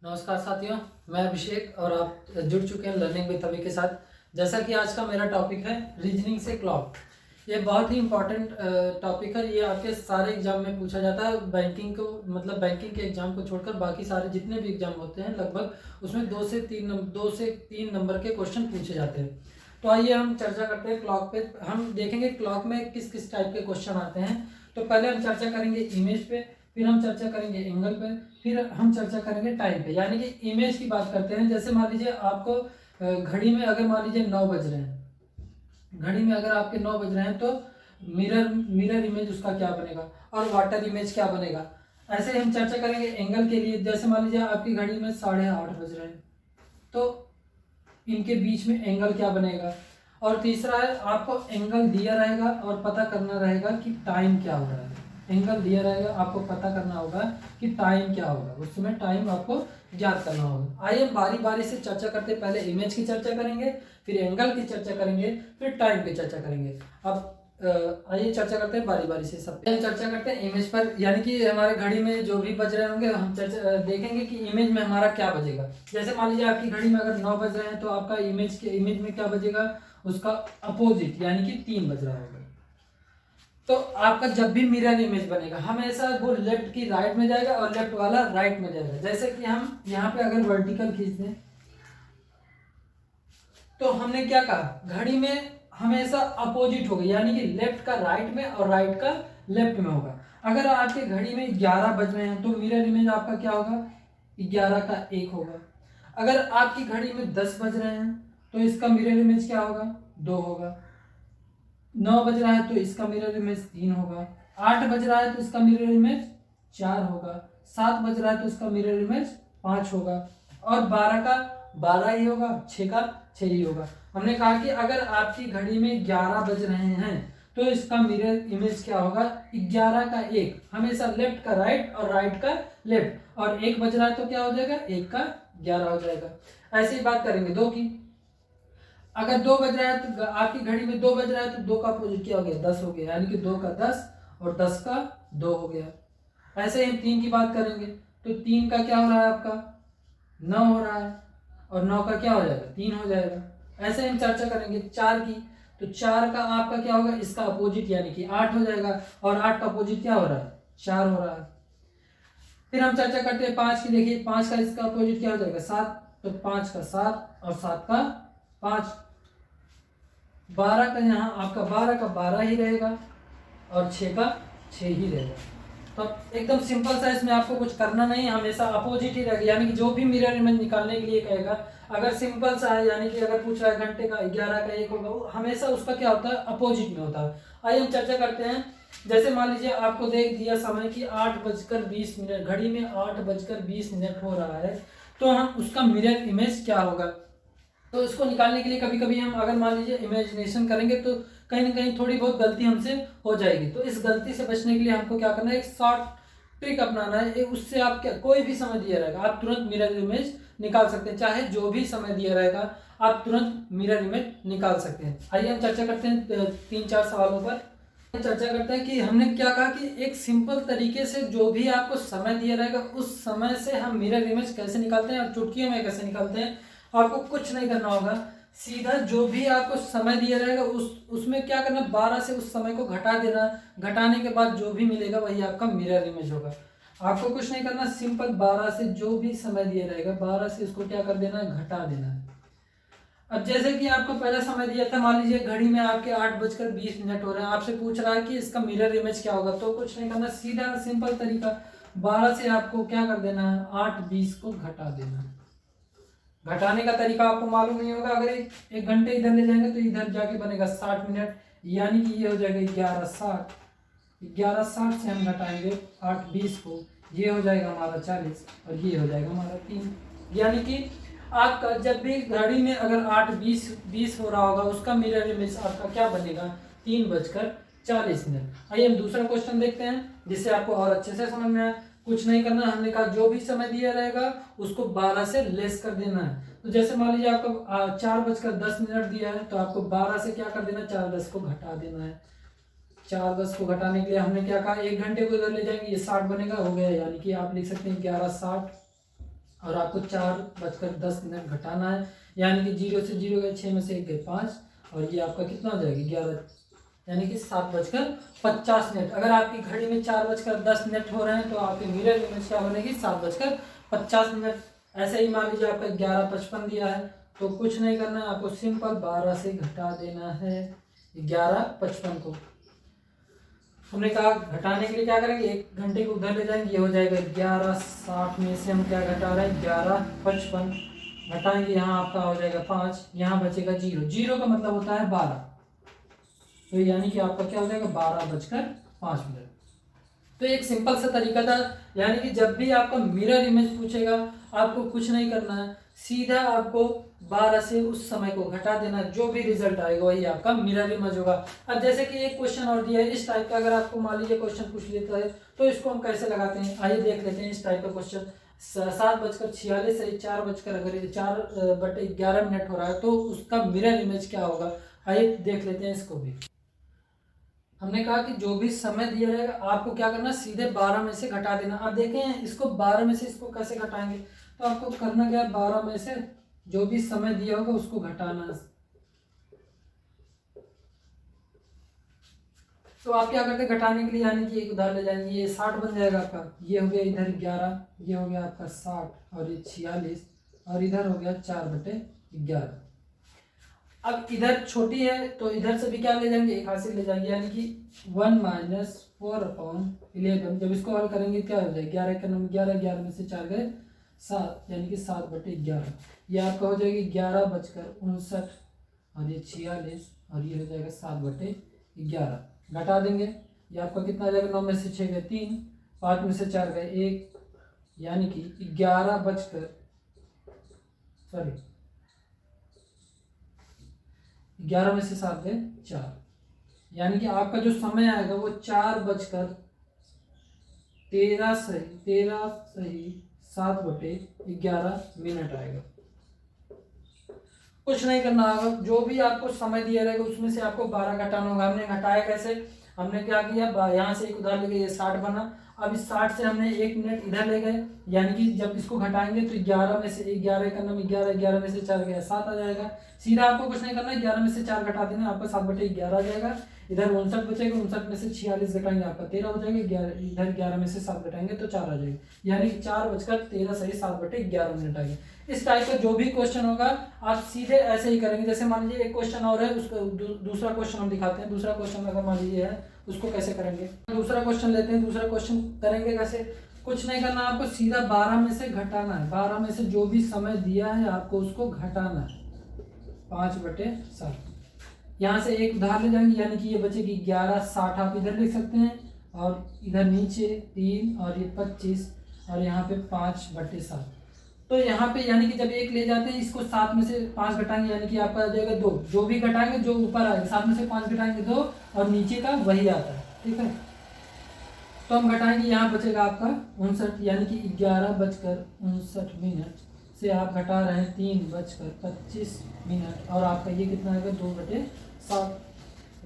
नमस्कार साथियों, मैं अभिषेक और आप जुड़ चुके हैं लर्निंग विद अभी के साथ। जैसा कि आज का मेरा टॉपिक है रीजनिंग से क्लॉक। ये बहुत ही इंपॉर्टेंट टॉपिक है। ये आपके सारे एग्जाम में पूछा जाता है। बैंकिंग को मतलब बैंकिंग के एग्जाम को छोड़कर बाकी सारे जितने भी एग्जाम होते हैं लगभग उसमें 2 से 3 नंबर के क्वेश्चन पूछे जाते हैं। तो आइए हम चर्चा करते हैं क्लॉक पे। हम देखेंगे क्लॉक में किस किस टाइप के क्वेश्चन आते हैं। तो पहले हम चर्चा करेंगे इमेज पे, फिर हम चर्चा करेंगे एंगल पे, फिर हम चर्चा करेंगे टाइम पे। यानी कि इमेज की बात करते हैं। जैसे मान लीजिए आपको घड़ी में अगर मान लीजिए 9 बज रहे हैं, घड़ी में अगर आपके 9 बज रहे हैं तो मिरर इमेज उसका क्या बनेगा और वाटर इमेज क्या बनेगा। ऐसे हम चर्चा करेंगे एंगल के लिए। जैसे मान लीजिए आपकी घड़ी में 8:30 बज रहे हैं तो इनके बीच में एंगल क्या बनेगा। और तीसरा है आपको एंगल दिया रहेगा और पता करना रहेगा कि टाइम क्या हो रहा है। एंगल दिया रहेगा, आपको पता करना होगा कि टाइम क्या होगा, उस समय टाइम आपको ज्ञात करना होगा। आइए हम बारी बारी से चर्चा करते हैं। पहले इमेज की चर्चा करेंगे, फिर एंगल की चर्चा करेंगे, फिर टाइम की चर्चा करेंगे। अब आइए चर्चा करते हैं बारी बारी से। सब चर्चा करते हैं इमेज पर, यानी कि हमारे घड़ी में जो भी बज रहे होंगे हम चर्चा देखेंगे कि इमेज में हमारा क्या बजेगा। जैसे मान लीजिए आपकी घड़ी में अगर 9 बज रहे हैं तो आपका इमेज में क्या बजेगा, उसका अपोजिट यानी कि 3 बज रहा होगा। तो आपका जब भी मिरर इमेज बनेगा हमेशा वो लेफ्ट की राइट में जाएगा और लेफ्ट वाला राइट में जाएगा। जैसे कि हम यहाँ पे अगर वर्टिकल खींच दें तो हमने क्या कहा, घड़ी में हमेशा अपोजिट होगा, यानी कि लेफ्ट का राइट में और राइट का लेफ्ट में होगा। अगर आपके घड़ी में 11 बज रहे हैं तो मिरर इमेज आपका क्या होगा, 11 का 1 होगा। अगर आपकी घड़ी में 10 बज रहे हैं तो इसका मिरर इमेज क्या होगा, 2 होगा। 9 बज रहा है तो इसका मिरर इमेज 3 होगा। 8 बज रहा है तो इसका मिरर इमेज 4 होगा। 7 बज रहा है तो इसका मिरर इमेज 5 होगा। और 12 का 12 ही होगा, 6 का 6 ही होगा। हमने कहा कि अगर आपकी घड़ी में 11 बज रहे हैं तो इसका मिरर इमेज क्या होगा, 11 का 1। हमेशा लेफ्ट का राइट और राइट का लेफ्ट। और 1 बज रहा है तो क्या हो जाएगा, 1 का 11 हो जाएगा। ऐसे ही बात करेंगे 2 की। अगर 2 बज रहा है तो आपकी घड़ी में 2 बज रहा है तो 2 का अपोजिट क्या हो गया, 10 हो गया। यानी कि 2 का 10 और 10 का 2 हो गया। ऐसे ही हम 3 की बात करेंगे तो 3 का क्या हो रहा है, आपका 9 हो रहा है और 9 का क्या हो जाएगा, 3 हो जाएगा। ऐसे हम चर्चा करेंगे 4 की, तो 4 का आपका क्या होगा, इसका अपोजिट यानी कि 8 हो जाएगा। और 8 का अपोजिट क्या हो रहा है, 4 हो रहा है। फिर हम चर्चा करते हैं 5 की। देखिए 5 का इसका अपोजिट क्या हो जाएगा, 7। तो 5 का 7 और 7 का 5। 12 का यहाँ आपका 12 का 12 ही रहेगा और 6 का 6 ही रहेगा। तो एकदम सिंपल सा, इसमें आपको कुछ करना नहीं है, हमेशा अपोजिट ही रहेगा। यानी कि जो भी मिरर इमेज निकालने के लिए कहेगा, अगर सिंपल सा है यानी कि अगर पूछ रहा है घंटे का 11 का 1 होगा, हमेशा उसका क्या होता है, अपोजिट में होता है। आइए हम चर्चा करते हैं। जैसे मान लीजिए आपको देख दिया समय कि 8:20, घड़ी में 8:20 हो रहा है, तो हम उसका मिरर इमेज क्या होगा। तो इसको निकालने के लिए कभी कभी हम अगर मान लीजिए इमेजिनेशन करेंगे तो कहीं ना कहीं थोड़ी बहुत गलती हमसे हो जाएगी। तो इस गलती से बचने के लिए हमको क्या करना है, एक शॉर्ट ट्रिक अपनाना है। उससे आप क्या, कोई भी समय दिया रहेगा आप तुरंत मिरर इमेज निकाल सकते हैं। चाहे जो भी समय दिया रहेगा आप तुरंत मिरर इमेज निकाल सकते हैं। आइए हम चर्चा करते हैं 3-4 सवालों पर। चर्चा करते हैं कि हमने क्या कहा कि एक सिंपल तरीके से जो भी आपको समय दिया रहेगा उस समय से हम मिरर इमेज कैसे निकालते हैं और चुटकियों में कैसे निकालते हैं। आपको कुछ नहीं करना होगा, सीधा जो भी आपको समय दिया रहेगा उसमें क्या करना, 12 से उस समय को घटा देना। घटाने के बाद जो भी मिलेगा वही आपका मिरर इमेज होगा। आपको कुछ नहीं करना, सिंपल 12 से जो भी समय दिया रहेगा 12 से उसको क्या कर देना है, घटा देना है। अब जैसे कि आपको पहला समय दिया था, मान लीजिए घड़ी में आपके 8:20 हो रहे हैं, आपसे पूछ रहा है कि इसका मिरर इमेज क्या होगा। तो कुछ नहीं करना, सीधा सिंपल तरीका, 12 से आपको क्या कर देना है, 8:20 को घटा देना है। घटाने का तरीका आपको मालूम नहीं होगा, अगर एक घंटे इधर ले जाएंगे तो इधर जाके बनेगा 60 मिनट, यानी कि ये हो जाएगा 11:60। 11:60 से हम घटाएंगे 8:20 को, ये हो जाएगा हमारा 40 और ये हो जाएगा हमारा 3। यानी कि आपका जब भी घड़ी में अगर 8:20 हो रहा होगा उसका मिरर इमेज आपका क्या बनेगा, 3:40। आइए हम दूसरा क्वेश्चन देखते हैं जिससे आपको और अच्छे से समझ में आए। कुछ नहीं करना, हमने कहा जो भी समय दिया रहेगा उसको 12 से लेस कर देना है। तो जैसे मान लीजिए आपको 4:10 दिया है तो आपको 12 से क्या कर देना, 4:10 को घटा देना है। 4 10 को घटाने के लिए हमने क्या कहा, 1 घंटे को इधर ले जाएंगे, ये 60 बनेगा, हो गया। यानी कि आप लिख सकते हैं 11:60 और आपको 4:10 घटाना है। यानी कि 0 से 0 गए, 6 में से 1 गए 5 और ये आपका कितना हो जाएगी 11, यानी कि 7:50। अगर आपकी घड़ी में 4:10 हो रहे हैं तो आपके मिरर इमेज क्या बनेगी 7:50। ऐसे ही मान लीजिए आपका 11:55 दिया है तो कुछ नहीं करना है, आपको सिंपल 12 से घटा देना है 11:55 को। हमने कहा घटाने के लिए क्या करेंगे, 1 घंटे को उधर ले जाएंगे, ये हो जाएगा 11:60 में से हम क्या घटा रहे हैं 11:55 घटाएंगे, यहाँ आपका हो जाएगा 5, यहाँ बचेगा 0। 0 का मतलब होता है 12, तो यानी कि आपका क्या हो जाएगा 12:05। तो एक सिंपल सा तरीका था। यानी कि जब भी आपका मिरर इमेज पूछेगा आपको कुछ नहीं करना है, सीधा आपको 12 से उस समय को घटा देना, जो भी रिजल्ट आएगा वही आपका मिरर इमेज होगा। अब जैसे कि एक क्वेश्चन और दिया है इस टाइप का, अगर आपको मान लीजिए क्वेश्चन पूछ लेता है तो इसको हम कैसे लगाते हैं, आइए देख लेते हैं। इस टाइप का क्वेश्चन 7:46 से 4 अगर 4:11 हो रहा है तो उसका मिरर इमेज क्या होगा, आइए देख लेते हैं इसको भी। हमने कहा कि जो भी समय दिया रहेगा आपको क्या करना, सीधे 12 में से घटा देना। अब देखें इसको 12 में से इसको कैसे घटाएंगे, तो आपको करना क्या है, 12 में से जो भी समय दिया होगा उसको घटाना है। तो आप क्या करते हैं घटाने के लिए, यानी कि एक उधार ले जाएंगे, ये 60 बन जाएगा आपका, ये हो गया इधर 11, ये हो गया आपका 60 और ये 46 और इधर हो गया 4/11। अब इधर छोटी है तो इधर से भी क्या ले जाएंगे, एक हाथ से ले जाएंगे, यानी कि 1 - 4/11। जब इसको हल करेंगे क्या हो जाएगा, 11 का नाम 11, 11 में से 4 गए 7, यानी कि 7/11। ये आपका हो जाएगी 11:59 और ये 46 और ये हो जाएगा 7/11। घटा देंगे, ये आपका कितना आ जाएगा, 9 में से 6 गए 3, 5 में से 4 गए 1, यानी कि 11 में से 7 गए 4, यानी कि आपका जो समय आएगा वो 4:13 सही 7/11 आएगा। कुछ नहीं करना होगा, जो भी आपको समय दिया रहेगा उसमें से आपको 12 घटाना होगा। हमने घटाया कैसे, हमने क्या किया, यहाँ से एक उधार ले गए, ये 60 बना। अब इस 60 से हमने 1 मिनट इधर ले गए, यानी कि जब इसको घटाएंगे तो 11 में से 11 का नाम 11, 11 में से 4 गया 7 आ जाएगा। सीधा आपको कुछ नहीं करना है, 11 में से 4 घटा देना, आपका 7/11 आ जाएगा। इधर 59 बचेगा, 59 में से 46 घटाएंगे आपका 13 हो जाएगा, इधर 11 में से 7 घटाएंगे तो 4 आ जाएगा, यानी कि 4:13 सही 7/11 आएगा। इस टाइप का जो भी क्वेश्चन होगा आप सीधे ऐसे ही करेंगे। जैसे मान लीजिए एक क्वेश्चन और है, उसका दूसरा क्वेश्चन हम दिखाते हैं। दूसरा क्वेश्चन अगर मान लीजिए है उसको कैसे करेंगे, दूसरा क्वेश्चन लेते हैं। दूसरा क्वेश्चन करेंगे कैसे, कुछ नहीं करना, आपको सीधा 12 में से घटाना है। 12 में से जो भी समय दिया है आपको उसको घटाना है, 5/7। यहाँ से एक उधार ले जाएंगे, यानी कि ये बचेगी 11:60, आप इधर लिख सकते हैं, और इधर नीचे 3 और ये 25 और यहाँ पे 5/7। तो यहाँ पे यानी कि जब 1 ले जाते हैं, इसको 7 में से 5 घटाएंगे, यानी कि आपका आ जाएगा 2। जो भी घटाएंगे जो ऊपर आएगा, 7 में से 5 घटाएंगे 2 और नीचे का वही आता है, ठीक है। तो हम घटाएंगे, यहाँ बचेगा आपका 59, यानी कि 11:59 से आप घटा रहे हैं 3:25 और आपका ये कितना आएगा 2/7।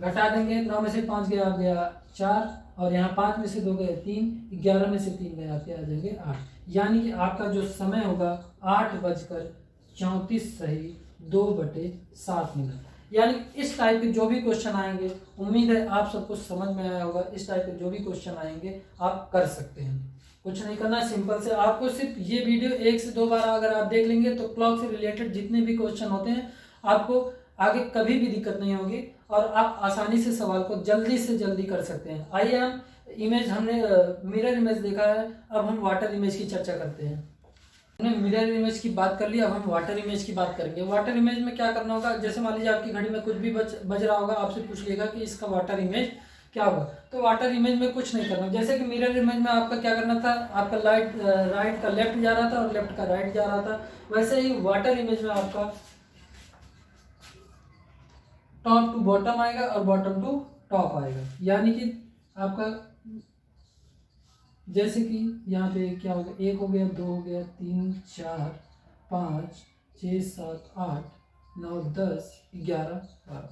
घटा देंगे, 9 में से 5 गया आप गया 4 और यहाँ 5 में से 2 गए 3, 11 में से 3 गए आपके आ जाएंगे 8, यानी कि आपका जो समय होगा 8:34 सही 2/7। यानी इस टाइप के जो भी क्वेश्चन आएंगे, उम्मीद है आप सबको समझ में आया होगा। इस टाइप के जो भी क्वेश्चन आएंगे आप कर सकते हैं, कुछ नहीं करना, सिंपल से आपको सिर्फ ये वीडियो 1 से 2 बार अगर आप देख लेंगे तो क्लॉक से रिलेटेड जितने भी क्वेश्चन होते हैं आपको आगे कभी भी दिक्कत नहीं होगी और आप आसानी से सवाल को जल्दी से जल्दी कर सकते हैं। आइए हम इमेज, हमने मिरर इमेज देखा है, अब हम वाटर इमेज की चर्चा करते हैं। हमने मिरर इमेज की बात कर ली, अब हम वाटर इमेज की बात करेंगे। वाटर इमेज में क्या करना होगा, जैसे मान लीजिए आपकी घड़ी में कुछ भी बज रहा होगा, आपसे पूछ लेगा कि इसका वाटर इमेज क्या होगा, तो वाटर इमेज में कुछ नहीं करना। जैसे कि मिरर इमेज में आपका क्या करना था, आपका राइट का लेफ्ट जा रहा था और लेफ्ट का राइट जा रहा था, वैसे ही वाटर इमेज में आपका टॉप टू बॉटम आएगा और बॉटम टू टॉप आएगा। यानी कि आपका जैसे कि यहाँ पे क्या हो गया, 1 हो गया, 2 हो गया, 3 4 5 6 7 8 9 10 11 12।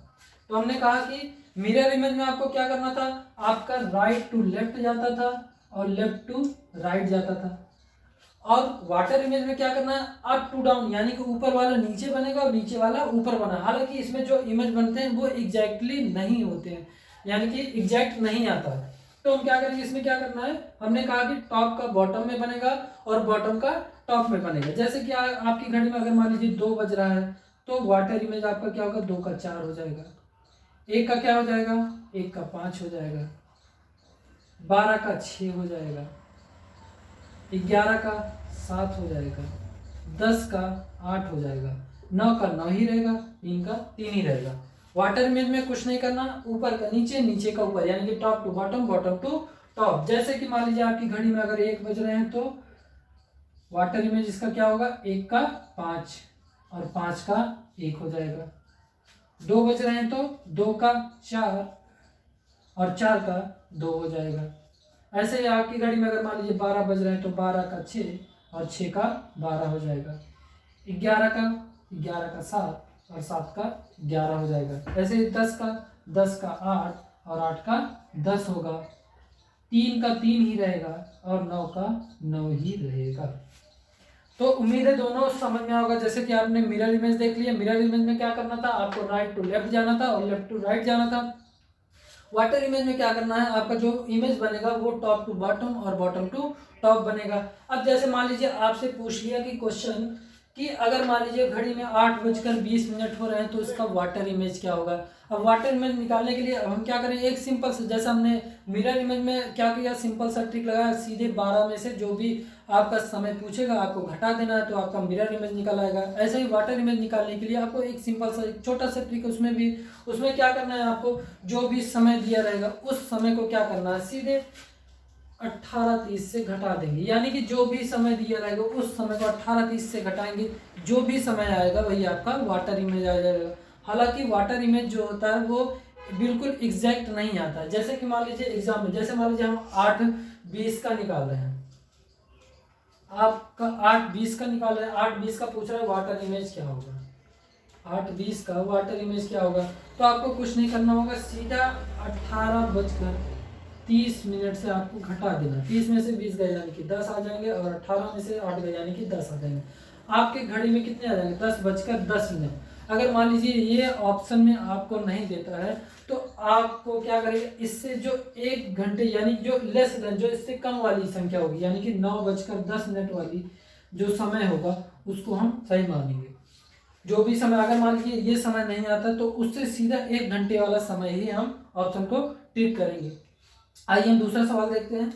तो हमने कहा कि मिरर इमेज में आपको क्या करना था, आपका राइट टू लेफ्ट जाता था और लेफ्ट टू राइट जाता था। और वाटर इमेज में क्या करना है, अप टू डाउन, यानी कि ऊपर वाला नीचे बनेगा और नीचे वाला ऊपर बना। हालांकि इसमें जो इमेज बनते हैं वो एग्जैक्टली नहीं होते हैं, यानी कि एग्जैक्ट नहीं आता है। तो हम क्या करेंगे, इसमें क्या करना है, हमने कहा कि टॉप का बॉटम में बनेगा और बॉटम का टॉप में बनेगा। जैसे कि आपकी घड़ी में अगर मान लीजिए 2 बज रहा है तो वाटर इमेज आपका क्या होगा, 2 का 4 हो जाएगा, 1 का क्या हो जाएगा, 1 का 5 हो जाएगा, 12 का 6 हो जाएगा, 11 का 7 हो जाएगा, 10 का 8 हो जाएगा, 9 का 9 ही रहेगा, 3 का 3 ही रहेगा। वाटर इमेज में कुछ नहीं करना, ऊपर का नीचे, नीचे का ऊपर, यानी कि top to bottom, bottom to top. जैसे कि मान लीजिए आपकी घड़ी में अगर 1 बज रहे हैं तो वाटर इमेज इसका क्या होगा, 1 का 5 और 5 का 1 हो जाएगा। 2 बज रहे हैं तो 2 का 4 और 4 का 2 हो जाएगा। ऐसे ही आपकी घड़ी में अगर मान लीजिए 12 बज रहे हैं तो 12 का 6 और 6 का 12 हो जाएगा। 11 का 7 और 7 का 11 हो जाएगा। ऐसे ही 10 का 8 और 8 का 10 होगा। 3 का 3 ही रहेगा और 9 का 9 ही रहेगा। तो उम्मीद है दोनों समझ में होगा। जैसे कि आपने मिरर इमेज देख लिया, मिरर इमेज में क्या करना था, आपको राइट टू लेफ्ट जाना था और लेफ्ट टू राइट जाना था। वाटर इमेज में क्या करना है, आपका जो इमेज बनेगा वो टॉप टू बॉटम और बॉटम टू टॉप बनेगा। अब जैसे मान लीजिए आपसे पूछ लिया कि क्वेश्चन कि अगर मान लीजिए घड़ी में 8:20 हो रहे हैं तो इसका वाटर इमेज क्या होगा। अब वाटर इमेज निकालने के लिए हम क्या करें, एक सिंपल से, जैसे हमने मिरर इमेज में क्या किया, सिंपल सा ट्रिक लगाया, सीधे 12 में से जो भी आपका समय पूछेगा आपको घटा देना है तो आपका मिरर इमेज निकल आएगा। ऐसे ही वाटर इमेज निकालने के लिए आपको एक सिंपल सा एक छोटा सा ट्रिक, उसमें क्या करना है, आपको जो भी समय दिया रहेगा उस समय को क्या करना है, सीधे 18:30 से घटा देंगे। यानी कि जो भी समय दिया रहेगा उस समय को 18:30 से घटाएंगे, जो भी समय आएगा वही आपका वाटर इमेज आ जाएगा। हालांकि वाटर इमेज जो होता है वो बिल्कुल एग्जैक्ट नहीं आता। जैसे कि मान लीजिए एग्जाम में, जैसे मान लीजिए हम 8:20 का निकाल रहे हैं, आपका 8:20 का निकाल रहे हैं, 8:20 का पूछ रहा है वाटर इमेज क्या होगा, 8:20 का वाटर इमेज क्या होगा। तो आपको कुछ नहीं करना होगा, सीधा 18:30 से आपको घटा देना। 30 में से 20 गए यानी कि 10 आ जाएंगे और 18 में से 8 गए यानी कि 10 आ जाएंगे। आपके घड़ी में कितने आ जाएंगे, 10:10। अगर मान लीजिए ये ऑप्शन में आपको नहीं देता है तो आपको क्या करेगा, इससे जो 1 घंटे यानी जो लेस देन, जो इससे कम वाली संख्या होगी, यानी कि 9:10 वाली जो समय होगा उसको हम सही मानेंगे। जो भी समय, अगर मान लीजिए ये समय नहीं आता तो उससे सीधा 1 घंटे वाला समय ही हम ऑप्शन को टिक करेंगे। आइए हम दूसरा सवाल देखते हैं।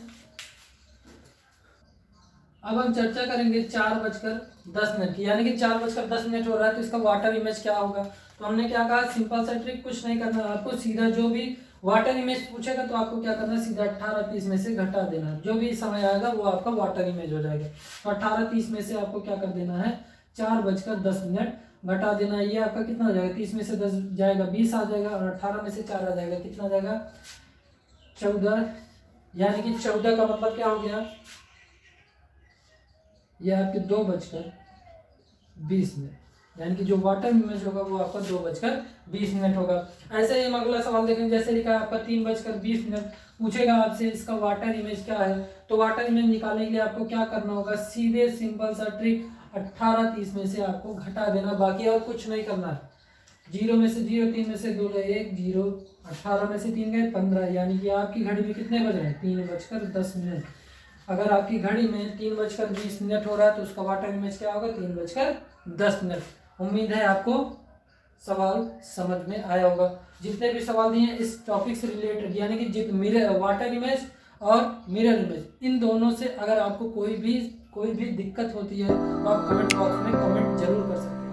अब हम चर्चा करेंगे 4:10 की, यानी कि 4:10 हो रहा है तो इसका वाटर इमेज क्या होगा। तो हमने क्या कहा, सिंपल सा ट्रिक, कुछ नहीं करना आपको, सीधा जो भी वाटर इमेज पूछेगा तो आपको क्या करना है, सीधा 18:30 में से घटा देना। जो भी समय आएगा वो आपका वाटर इमेज हो जाएगा। तो 18:30 में से आपको क्या कर देना है, 4:10 घटा देना। ये आपका कितना हो जाएगा, 30 में से 10 जाएगा 20 आ जाएगा और 18 में से 4 आ जाएगा, कितना आ जाएगा 14। यानी कि 14 का मतलब क्या हो गया, ये आपके 2:20, यानी कि जो वाटर इमेज होगा वो आपका 2:20 होगा। ऐसे ही हम अगला सवाल देखेंगे। जैसे लिखा है आपका 3:20 पूछेगा आपसे इसका वाटर इमेज क्या है। तो वाटर इमेज निकालने के लिए आपको क्या करना होगा, सीधे सिंपल सा ट्रिक 18:30 में से आपको घटा देना, बाकी और कुछ नहीं करना है। 0 में से 0, 3 में से 2 गए 1, 0, 18 में से 3 गए 15, यानी कि आपकी घड़ी में कितने बज रहे हैं, 3:10। अगर आपकी घड़ी में 3:20 हो रहा है तो उसका वाटर इमेज क्या होगा, 3:10। उम्मीद है आपको सवाल समझ में आया होगा। जितने भी सवाल दिए हैं इस टॉपिक से रिलेटेड, यानी कि मिरर वाटर इमेज और मिरर इमेज, इन दोनों से अगर आपको कोई भी दिक्कत होती है तो आप कमेंट बॉक्स में कमेंट जरूर कर सकते हैं।